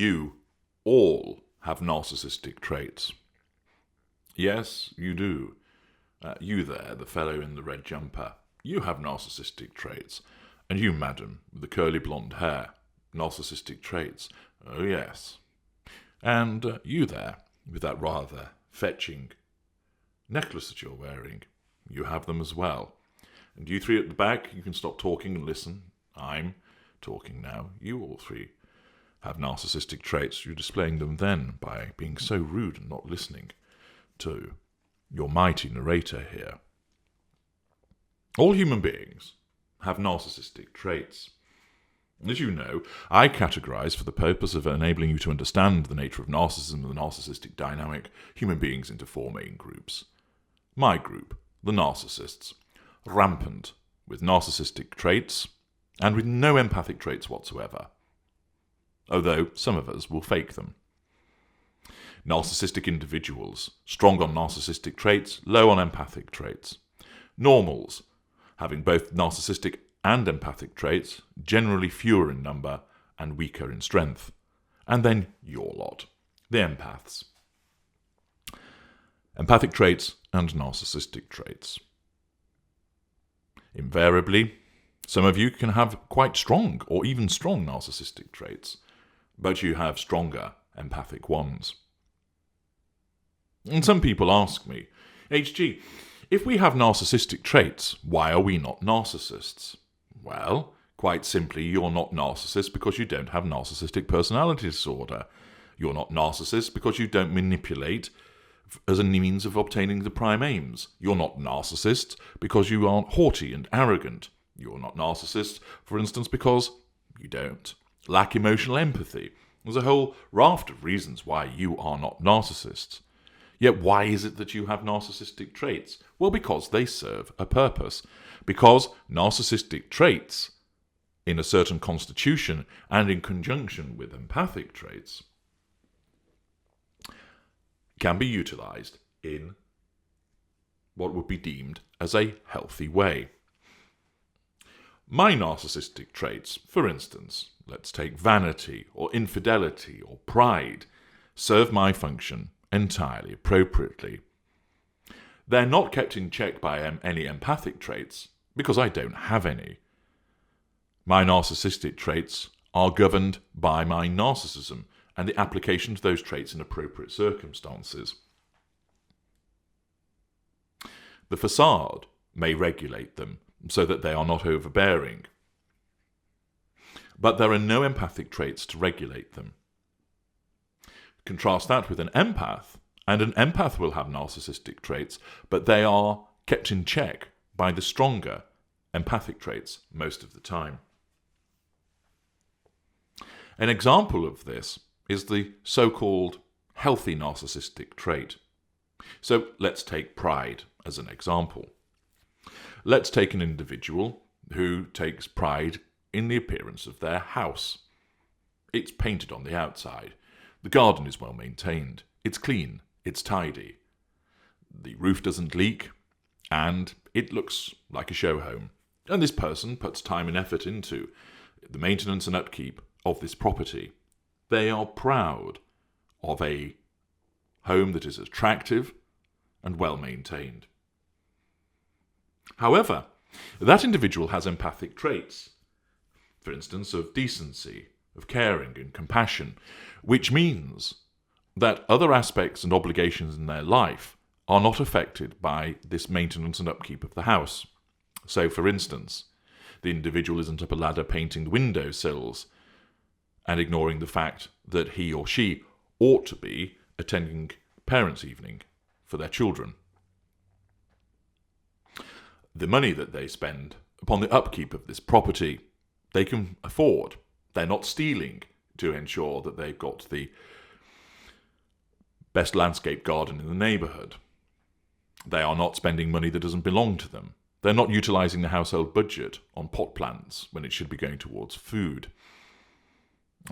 You all have narcissistic traits. Yes, you do. You there, the fellow in the red jumper, you have narcissistic traits. And you, madam, with the curly blonde hair, narcissistic traits. Oh, yes. And you there, with that rather fetching necklace that you're wearing, you have them as well. And you three at the back, you can stop talking and listen. I'm talking now. You all three have narcissistic traits. You're displaying them then by being so rude and not listening to your mighty narrator here. All human beings have narcissistic traits. As you know, I categorize, for the purpose of enabling you to understand the nature of narcissism and the narcissistic dynamic, human beings into four main groups. My group, the narcissists, rampant with narcissistic traits and with no empathic traits whatsoever, although some of us will fake them. Narcissistic individuals, strong on narcissistic traits, low on empathic traits. Normals, having both narcissistic and empathic traits, generally fewer in number and weaker in strength. And then your lot, the empaths. Empathic traits and narcissistic traits. Invariably, some of you can have quite strong or even strong narcissistic traits, but you have stronger empathic ones. And some people ask me, HG, if we have narcissistic traits, why are we not narcissists? Well, quite simply, you're not narcissist because you don't have narcissistic personality disorder. You're not narcissist because you don't manipulate as a means of obtaining the prime aims. You're not narcissist because you aren't haughty and arrogant. You're not narcissist, for instance, because you don't lack emotional empathy. There's a whole raft of reasons why you are not narcissists. Yet why is it that you have narcissistic traits? Well, because they serve a purpose. Because narcissistic traits, in a certain constitution and in conjunction with empathic traits, can be utilized in what would be deemed as a healthy way. My narcissistic traits, for instance, let's take vanity or infidelity or pride, serve my function entirely appropriately. They're not kept in check by any empathic traits, because I don't have any. My narcissistic traits are governed by my narcissism and the application of those traits in appropriate circumstances. The facade may regulate them so that they are not overbearing, but there are no empathic traits to regulate them. Contrast that with an empath, and an empath will have narcissistic traits, but they are kept in check by the stronger empathic traits most of the time. An example of this is the so-called healthy narcissistic trait. So let's take pride as an example. Let's take an individual who takes pride in the appearance of their house. It's painted on the outside. The garden is well maintained. It's clean. It's tidy. The roof doesn't leak, and it looks like a show home. And this person puts time and effort into the maintenance and upkeep of this property. They are proud of a home that is attractive and well maintained. However, that individual has empathic traits, for instance, of decency, of caring and compassion, which means that other aspects and obligations in their life are not affected by this maintenance and upkeep of the house. So, for instance, the individual isn't up a ladder painting the windowsills and ignoring the fact that he or she ought to be attending parents' evening for their children. The money that they spend upon the upkeep of this property, they can afford. They're not stealing to ensure that they've got the best landscape garden in the neighbourhood. They are not spending money that doesn't belong to them. They're not utilising the household budget on pot plants when it should be going towards food.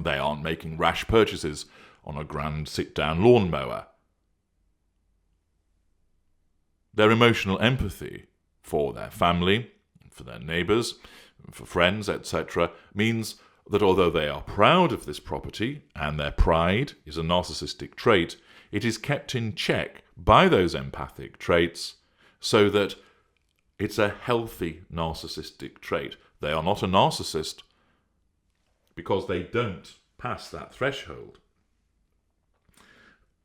They aren't making rash purchases on a grand sit-down lawnmower. Their emotional empathy for their family, for their neighbours, for friends, etc., means that although they are proud of this property, and their pride is a narcissistic trait, it is kept in check by those empathic traits so that it's a healthy narcissistic trait. They are not a narcissist because they don't pass that threshold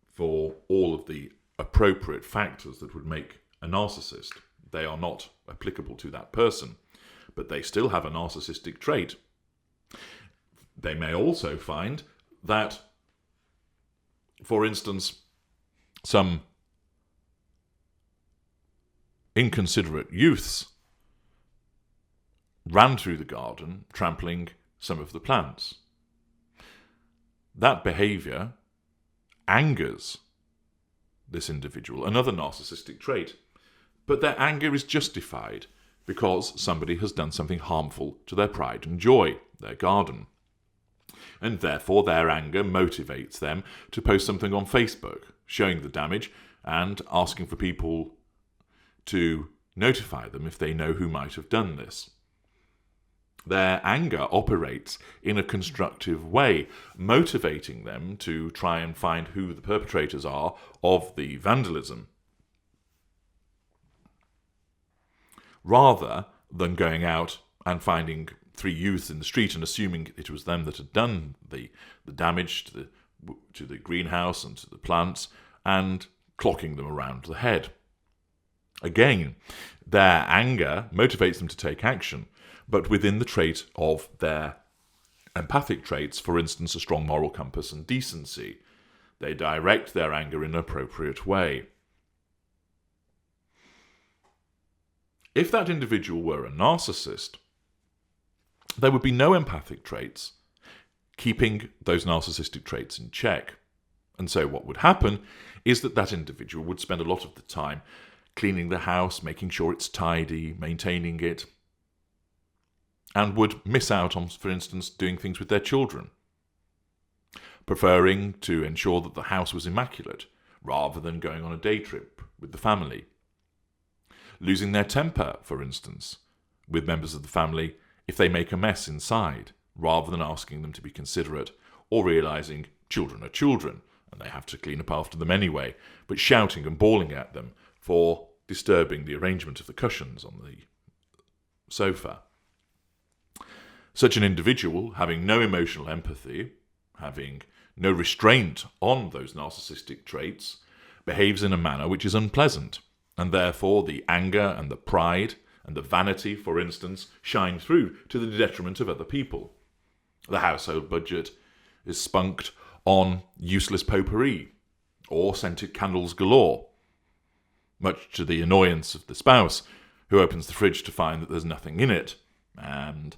for all of the appropriate factors that would make a narcissist. They are not applicable to that person, but they still have a narcissistic trait. They may also find that, for instance, some inconsiderate youths ran through the garden, trampling some of the plants. That behaviour angers this individual, another narcissistic trait. But their anger is justified because somebody has done something harmful to their pride and joy, their garden. And therefore their anger motivates them to post something on Facebook, showing the damage and asking for people to notify them if they know who might have done this. Their anger operates in a constructive way, motivating them to try and find who the perpetrators are of the vandalism, rather than going out and finding 3 youths in the street and assuming it was them that had done the damage to the greenhouse and to the plants and clocking them around the head. Again, their anger motivates them to take action, but within the trait of their empathic traits, for instance, a strong moral compass and decency. They direct their anger in an appropriate way. If that individual were a narcissist, there would be no empathic traits keeping those narcissistic traits in check. And so what would happen is that individual would spend a lot of the time cleaning the house, making sure it's tidy, maintaining it, and would miss out on, for instance, doing things with their children, preferring to ensure that the house was immaculate rather than going on a day trip with the family. Losing their temper, for instance, with members of the family if they make a mess inside, rather than asking them to be considerate, or realising children are children and they have to clean up after them anyway, but shouting and bawling at them for disturbing the arrangement of the cushions on the sofa. Such an individual, having no emotional empathy, having no restraint on those narcissistic traits, behaves in a manner which is unpleasant, and therefore the anger and the pride and the vanity, for instance, shine through to the detriment of other people. The household budget is spunked on useless potpourri or scented candles galore, much to the annoyance of the spouse, who opens the fridge to find that there's nothing in it and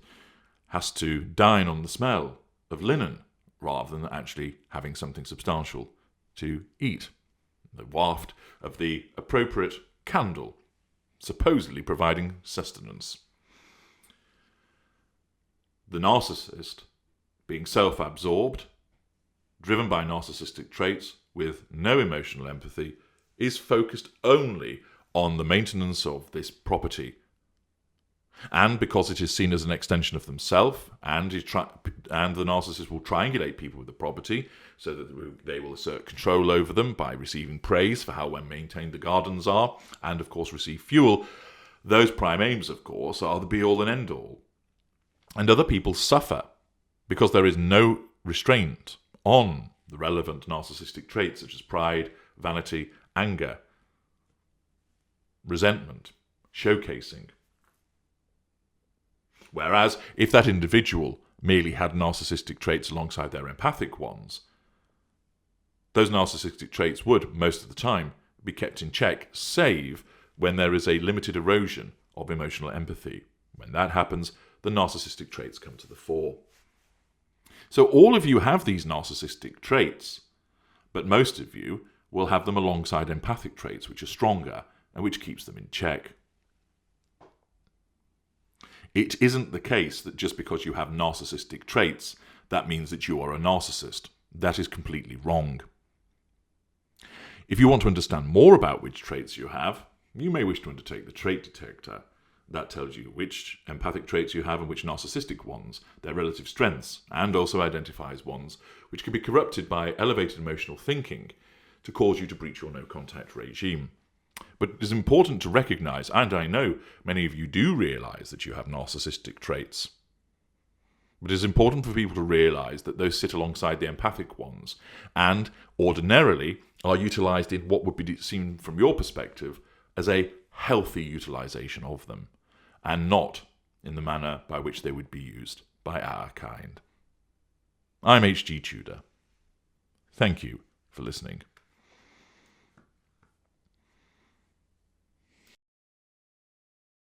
has to dine on the smell of linen rather than actually having something substantial to eat. The waft of the appropriate candle, supposedly providing sustenance. The narcissist, being self-absorbed, driven by narcissistic traits with no emotional empathy, is focused only on the maintenance of this property. And because it is seen as an extension of themselves, and the narcissist will triangulate people with the property so that they will assert control over them by receiving praise for how well maintained the gardens are, and of course receive fuel. Those prime aims, of course, are the be-all and end-all. And other people suffer because there is no restraint on the relevant narcissistic traits such as pride, vanity, anger, resentment, showcasing. Whereas, if that individual merely had narcissistic traits alongside their empathic ones, those narcissistic traits would, most of the time, be kept in check, save when there is a limited erosion of emotional empathy. When that happens, the narcissistic traits come to the fore. So all of you have these narcissistic traits, but most of you will have them alongside empathic traits, which are stronger and which keeps them in check. It isn't the case that just because you have narcissistic traits, that means that you are a narcissist. That is completely wrong. If you want to understand more about which traits you have, you may wish to undertake the trait detector, That tells you which empathic traits you have and which narcissistic ones, their relative strengths, and also identifies ones which can be corrupted by elevated emotional thinking to cause you to breach your no-contact regime. But it is important to recognise, and I know many of you do realise that you have narcissistic traits, but it is important for people to realise that those sit alongside the empathic ones and ordinarily are utilised in what would be seen from your perspective as a healthy utilisation of them, and not in the manner by which they would be used by our kind. I'm H.G. Tudor. Thank you for listening.